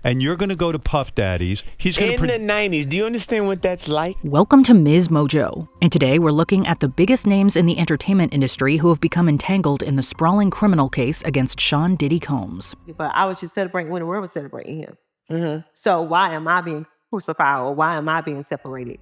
and you're going to go to Puff Daddy's. He's going in the 90s. Do you understand what that's like? Welcome to MsMojo. And today we're looking at the biggest names in the entertainment industry who have become entangled in the sprawling criminal case against Sean Diddy Combs. But I was just celebrating when the world was celebrating him. Mm-hmm. So why am I being crucified, or why am I being separated?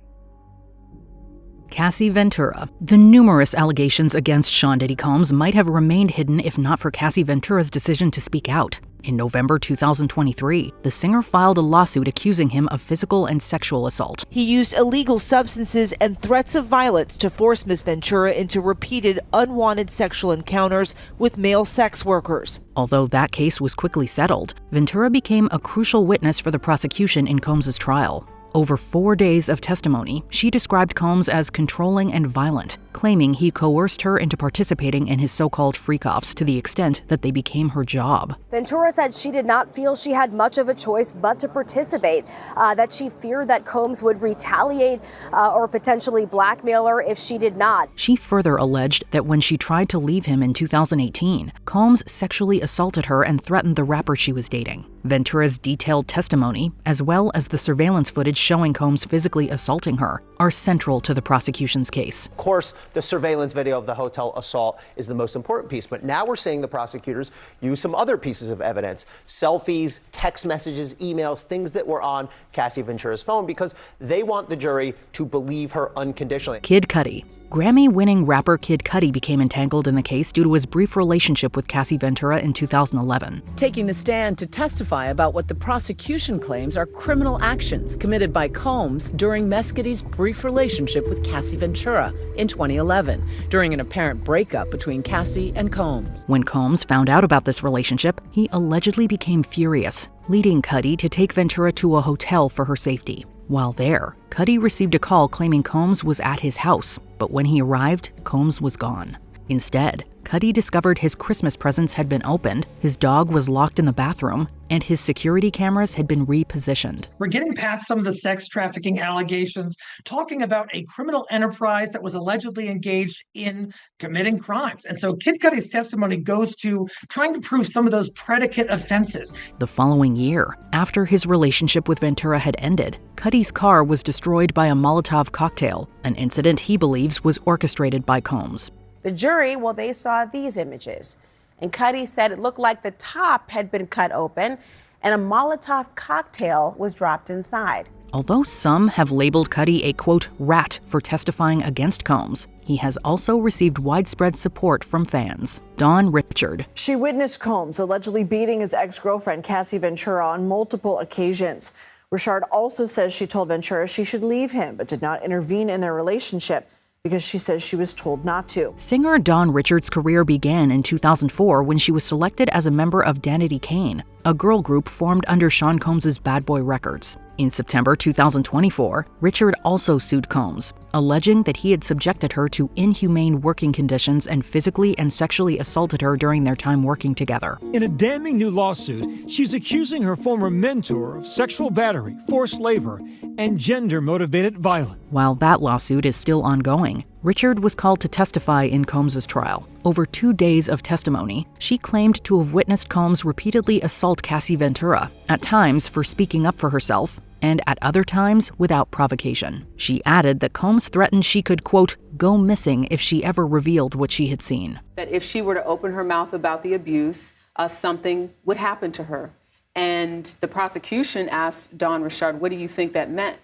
Cassie Ventura. The numerous allegations against Sean Diddy Combs might have remained hidden if not for Cassie Ventura's decision to speak out. In November 2023, the singer filed a lawsuit accusing him of physical and sexual assault. He used illegal substances and threats of violence to force Ms. Ventura into repeated unwanted sexual encounters with male sex workers. Although that case was quickly settled, Ventura became a crucial witness for the prosecution in Combs' trial. Over 4 days of testimony, she described Combs as controlling and violent, claiming he coerced her into participating in his so-called freak-offs to the extent that they became her job. Ventura said she did not feel she had much of a choice but to participate, that she feared that Combs would retaliate or potentially blackmail her if she did not. She further alleged that when she tried to leave him in 2018, Combs sexually assaulted her and threatened the rapper she was dating. Ventura's detailed testimony, as well as the surveillance footage showing Combs physically assaulting her, are central to the prosecution's case. Of course, the surveillance video of the hotel assault is the most important piece, but now we're seeing the prosecutors use some other pieces of evidence: selfies, text messages, emails, things that were on Cassie Ventura's phone, because they want the jury to believe her unconditionally. Kid Cudi. Grammy-winning rapper Kid Cudi became entangled in the case due to his brief relationship with Cassie Ventura in 2011. Taking the stand to testify about what the prosecution claims are criminal actions committed by Combs during Mescudi's brief relationship with Cassie Ventura in 2011, during an apparent breakup between Cassie and Combs. When Combs found out about this relationship, he allegedly became furious, leading Cudi to take Ventura to a hotel for her safety. While there, Cudi received a call claiming Combs was at his house, but when he arrived, Combs was gone. Instead, Cudi discovered his Christmas presents had been opened, his dog was locked in the bathroom, and his security cameras had been repositioned. We're getting past some of the sex trafficking allegations, talking about a criminal enterprise that was allegedly engaged in committing crimes. And so Kid Cudi's testimony goes to trying to prove some of those predicate offenses. The following year, after his relationship with Ventura had ended, Cudi's car was destroyed by a Molotov cocktail, an incident he believes was orchestrated by Combs. The jury, well, they saw these images, and Cudi said it looked like the top had been cut open and a Molotov cocktail was dropped inside. Although some have labeled Cudi a, quote, rat for testifying against Combs, he has also received widespread support from fans. Dawn Richard. She witnessed Combs allegedly beating his ex-girlfriend Cassie Ventura on multiple occasions. Richard also says she told Ventura she should leave him, but did not intervene in their relationship because she says she was told not to. Singer Dawn Richard's career began in 2004 when she was selected as a member of Danity Kane, a girl group formed under Sean Combs' Bad Boy Records. In September 2024, Richard also sued Combs, alleging that he had subjected her to inhumane working conditions and physically and sexually assaulted her during their time working together. In a damning new lawsuit, she's accusing her former mentor of sexual battery, forced labor, and gender-motivated violence. While that lawsuit is still ongoing, Richard was called to testify in Combs' trial. Over 2 days of testimony, she claimed to have witnessed Combs repeatedly assault Cassie Ventura, at times for speaking up for herself, and at other times without provocation. She added that Combs threatened she could, quote, go missing if she ever revealed what she had seen. That if she were to open her mouth about the abuse, something would happen to her. And the prosecution asked Dawn Richard, what do you think that meant?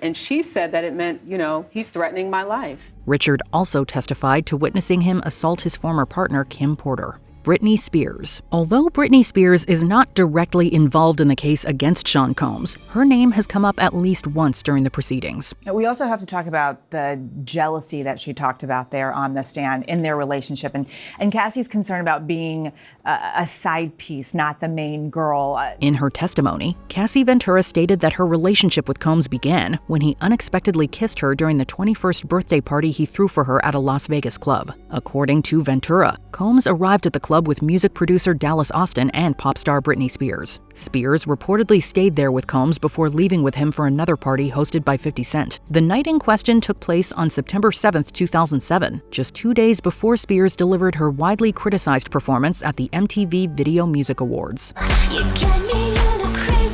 And she said that it meant, he's threatening my life. Richard also testified to witnessing him assault his former partner, Kim Porter. Britney Spears. Although Britney Spears is not directly involved in the case against Sean Combs, her name has come up at least once during the proceedings. We also have to talk about the jealousy that she talked about there on the stand in their relationship, and Cassie's concern about being a side piece, not the main girl. In her testimony, Cassie Ventura stated that her relationship with Combs began when he unexpectedly kissed her during the 21st birthday party he threw for her at a Las Vegas club. According to Ventura, Combs arrived at the club with music producer Dallas Austin and pop star Britney Spears. Spears reportedly stayed there with Combs before leaving with him for another party hosted by 50 Cent. The night in question took place on September 7, 2007, just 2 days before Spears delivered her widely criticized performance at the MTV Video Music Awards. You get me in a crazy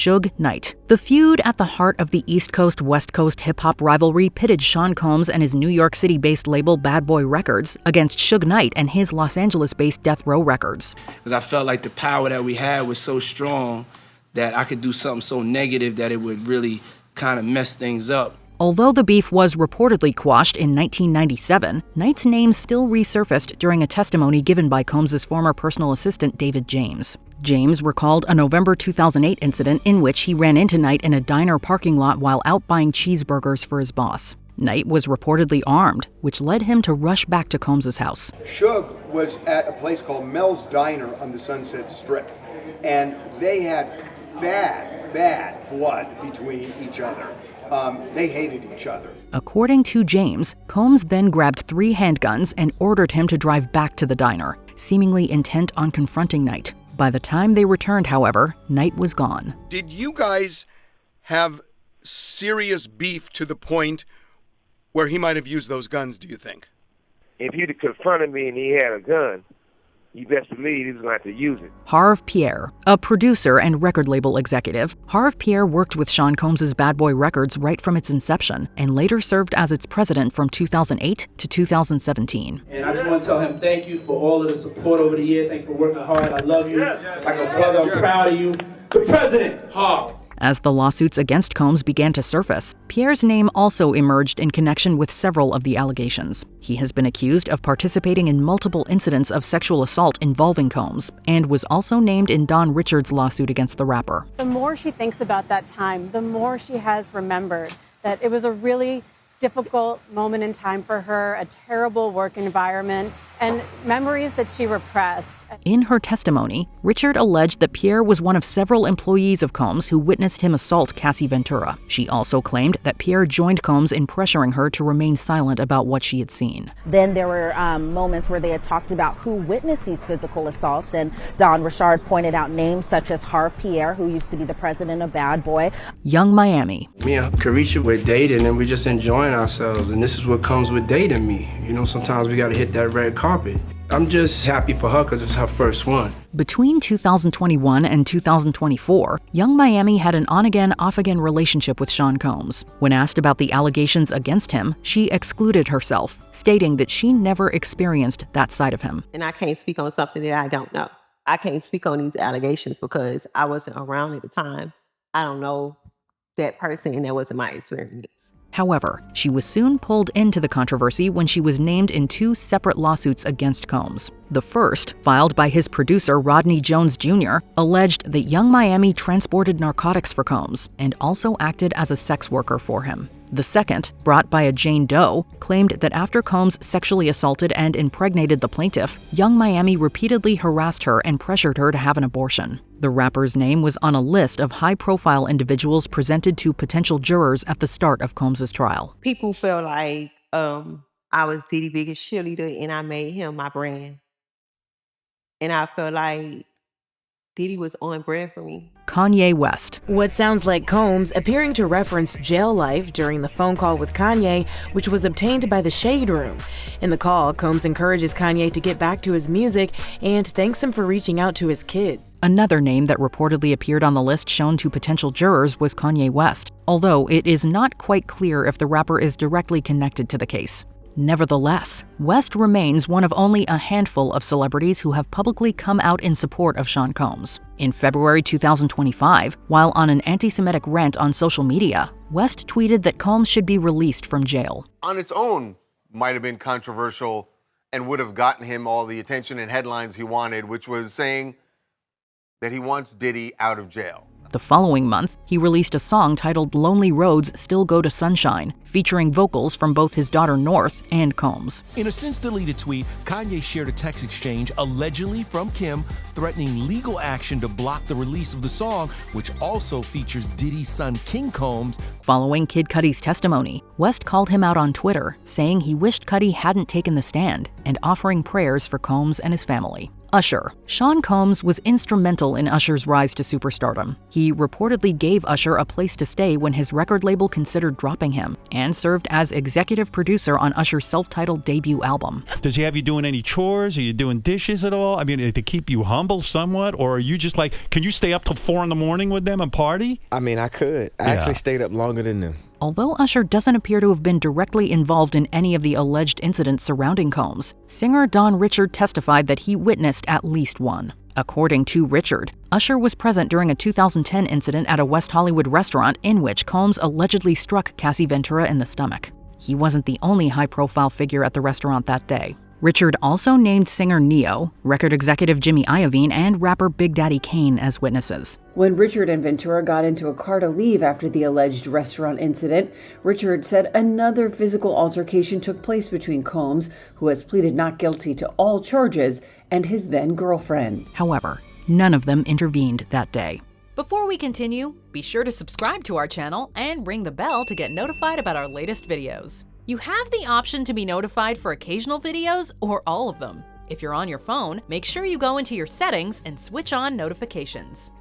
Suge Knight. The feud at the heart of the East Coast-West Coast hip-hop rivalry pitted Sean Combs and his New York City-based label Bad Boy Records against Suge Knight and his Los Angeles-based Death Row Records. Because I felt like the power that we had was so strong that I could do something so negative that it would really kind of mess things up. Although the beef was reportedly quashed in 1997, Knight's name still resurfaced during a testimony given by Combs' former personal assistant David James. James recalled a November 2008 incident in which he ran into Knight in a diner parking lot while out buying cheeseburgers for his boss. Knight was reportedly armed, which led him to rush back to Combs' house. Suge was at a place called Mel's Diner on the Sunset Strip, and they had bad blood between each other. They hated each other. According to James, Combs then grabbed 3 handguns and ordered him to drive back to the diner, seemingly intent on confronting Knight. By the time they returned, however, Knight was gone. Did you guys have serious beef to the point where he might have used those guns, do you think? If he'd have confronted me and he had a gun, you best believe he was going to have to use it. Harve Pierre, a producer and record label executive, Harve Pierre worked with Sean Combs' Bad Boy Records right from its inception and later served as its president from 2008 to 2017. And I just want to tell him thank you for all of the support over the years. Thank you for working hard. I love you. Like a brother, I'm proud of you. The president, Harve. As the lawsuits against Combs began to surface, Pierre's name also emerged in connection with several of the allegations. He has been accused of participating in multiple incidents of sexual assault involving Combs, and was also named in Don Richards' lawsuit against the rapper. The more she thinks about that time, the more she has remembered that it was a really difficult moment in time for her, a terrible work environment, and memories that she repressed. In her testimony, Richard alleged that Pierre was one of several employees of Combs who witnessed him assault Cassie Ventura. She also claimed that Pierre joined Combs in pressuring her to remain silent about what she had seen. Then there were moments where they had talked about who witnessed these physical assaults, and Don Richard pointed out names such as Harve Pierre, who used to be the president of Bad Boy. Young Miami. Me and Carisha were dating and we just enjoying ourselves, and this is what comes with dating me. You know, sometimes we gotta hit that red carpet. I'm just happy for her because it's her first one. Between 2021 and 2024, Young Miami had an on-again, off-again relationship with Sean Combs. When asked about the allegations against him, she excluded herself, stating that she never experienced that side of him. And I can't speak on something that I don't know. I can't speak on these allegations because I wasn't around at the time. I don't know that person, and that wasn't my experience. However, she was soon pulled into the controversy when she was named in 2 separate lawsuits against Combs. The first, filed by his producer Rodney Jones Jr., alleged that Young Miami transported narcotics for Combs and also acted as a sex worker for him. The second, brought by a Jane Doe, claimed that after Combs sexually assaulted and impregnated the plaintiff, Young Miami repeatedly harassed her and pressured her to have an abortion. The rapper's name was on a list of high-profile individuals presented to potential jurors at the start of Combs' trial. People feel like I was Diddy's biggest cheerleader and I made him my brand. And I feel like Diddy was on brand for me. Kanye West. What sounds like Combs appearing to reference jail life during the phone call with Kanye, which was obtained by the Shade Room. In the call, Combs encourages Kanye to get back to his music and thanks him for reaching out to his kids. Another name that reportedly appeared on the list shown to potential jurors was Kanye West, although it is not quite clear if the rapper is directly connected to the case. Nevertheless, West remains one of only a handful of celebrities who have publicly come out in support of Sean Combs. In February 2025, while on an anti-Semitic rant on social media, West tweeted that Combs should be released from jail. On its own, might have been controversial and would have gotten him all the attention and headlines he wanted, which was saying that he wants Diddy out of jail. The following month, he released a song titled Lonely Roads Still Go to Sunshine, featuring vocals from both his daughter North and Combs. In a since-deleted tweet, Kanye shared a text exchange allegedly from Kim threatening legal action to block the release of the song, which also features Diddy's son King Combs. Following Kid Cudi's testimony, West called him out on Twitter, saying he wished Cudi hadn't taken the stand and offering prayers for Combs and his family. Usher. Sean Combs was instrumental in Usher's rise to superstardom. He reportedly gave Usher a place to stay when his record label considered dropping him, and served as executive producer on Usher's self-titled debut album. Does he have you doing any chores? Are you doing dishes at all? I mean, to keep you humble somewhat? Or are you just like, can you stay up till 4 in the morning with them and party? I mean, I could. I actually stayed up longer than them. Although Usher doesn't appear to have been directly involved in any of the alleged incidents surrounding Combs, singer Don Richard testified that he witnessed at least one. According to Richard, Usher was present during a 2010 incident at a West Hollywood restaurant in which Combs allegedly struck Cassie Ventura in the stomach. He wasn't the only high-profile figure at the restaurant that day. Richard also named singer Ne-Yo, record executive Jimmy Iovine, and rapper Big Daddy Kane as witnesses. When Richard and Ventura got into a car to leave after the alleged restaurant incident, Richard said another physical altercation took place between Combs, who has pleaded not guilty to all charges, and his then-girlfriend. However, none of them intervened that day. Before we continue, be sure to subscribe to our channel and ring the bell to get notified about our latest videos. You have the option to be notified for occasional videos or all of them. If you're on your phone, make sure you go into your settings and switch on notifications.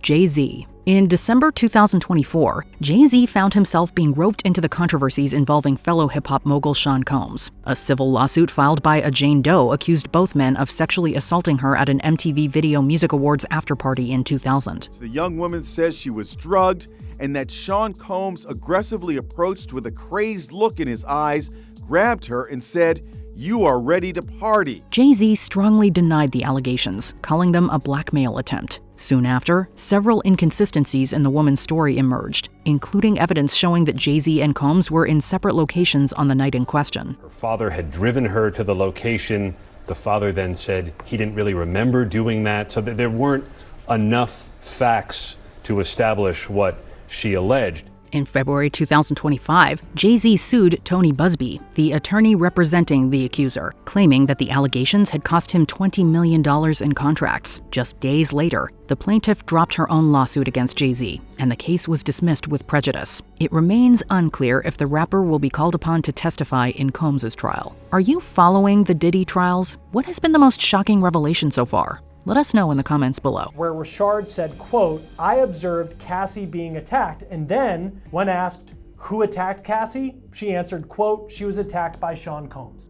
Jay-Z. In December 2024, Jay-Z found himself being roped into the controversies involving fellow hip-hop mogul Sean Combs. A civil lawsuit filed by a Jane Doe accused both men of sexually assaulting her at an MTV Video Music Awards after-party in 2000. The young woman says she was drugged and that Sean Combs aggressively approached with a crazed look in his eyes, grabbed her and said, "You are ready to party." Jay-Z strongly denied the allegations, calling them a blackmail attempt. Soon after, several inconsistencies in the woman's story emerged, including evidence showing that Jay-Z and Combs were in separate locations on the night in question. Her father had driven her to the location. The father then said he didn't really remember doing that, so that there weren't enough facts to establish what she alleged. In February 2025, Jay-Z sued Tony Busby, the attorney representing the accuser, claiming that the allegations had cost him $20 million in contracts. Just days later, the plaintiff dropped her own lawsuit against Jay-Z, and the case was dismissed with prejudice. It remains unclear if the rapper will be called upon to testify in Combs' trial. Are you following the Diddy trials? What has been the most shocking revelation so far? Let us know in the comments below. Where Richard said, quote, "I observed Cassie being attacked, and then when asked who attacked Cassie, she answered, quote, she was attacked by Sean Combs."